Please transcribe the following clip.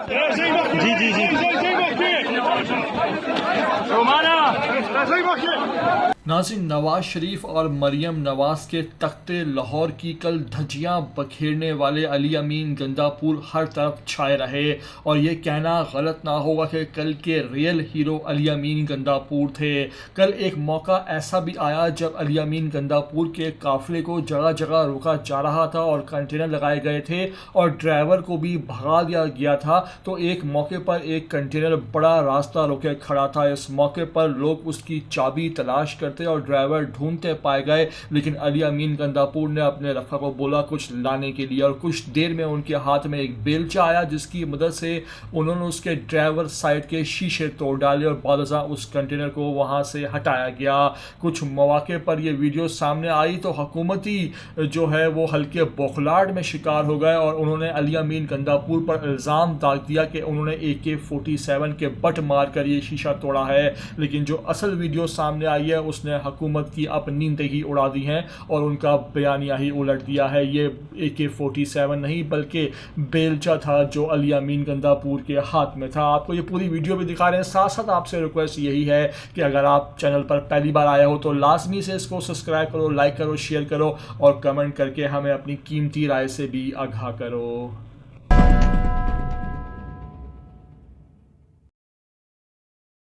जी जी जी नाज़रीन, नवाज शरीफ और मरियम नवाज के तख्ते लाहौर की कल धज्जियां बखेरने वाले अली अमीन गंदापुर हर तरफ छाए रहे और ये कहना गलत ना होगा कि कल के रियल हीरो अली अमीन गंदापुर थे। कल एक मौका ऐसा भी आया जब अली अमीन गंदापुर के काफिले को जगह जगह रोका जा रहा था और कंटेनर लगाए गए थे और ड्राइवर को भी भगा दिया गया था। तो एक मौके पर एक कंटेनर बड़ा रास्ता रोके खड़ा था। इस मौके पर लोग उसकी चाबी तलाश करते और ड्राइवर ढूंढते पाए गए, लेकिन अली अमीन गंदापुर ने अपने रफ़ा को बोला कुछ लाने के लिए और कुछ देर में उनके हाथ में एक बेलचा आया जिसकी मदद से उन्होंने उसके ड्राइवर साइड के शीशे तोड़ डाले और बादशाह उस कंटेनर को वहां से हटाया गया। कुछ मौके पर यह वीडियो सामने आई तो हुकूमती जो है वो हल्के बौखलाहट में शिकार हो गए और उन्होंने अली अमीन गंदापुर पर इल्ज़ाम दाग दिया कि उन्होंने AK-47 के बट मारकर ये शीशा तोड़ा है, लेकिन जो असल वीडियो सामने आई है उसने हुकूमत की अपनी नींदें ही उड़ा दी हैं और उनका बयानिया ही उलट दिया है। ये AK-47 नहीं बल्कि बेलचा था जो अली अमीन गंदापुर के हाथ में था। आपको ये पूरी वीडियो भी दिखा रहे हैं। साथ साथ आपसे रिक्वेस्ट यही है कि अगर आप चैनल पर पहली बार आए हो तो लाजमी से इसको सब्सक्राइब करो, लाइक करो, शेयर करो और कमेंट करके हमें अपनी कीमती राय से भी आगाह करो।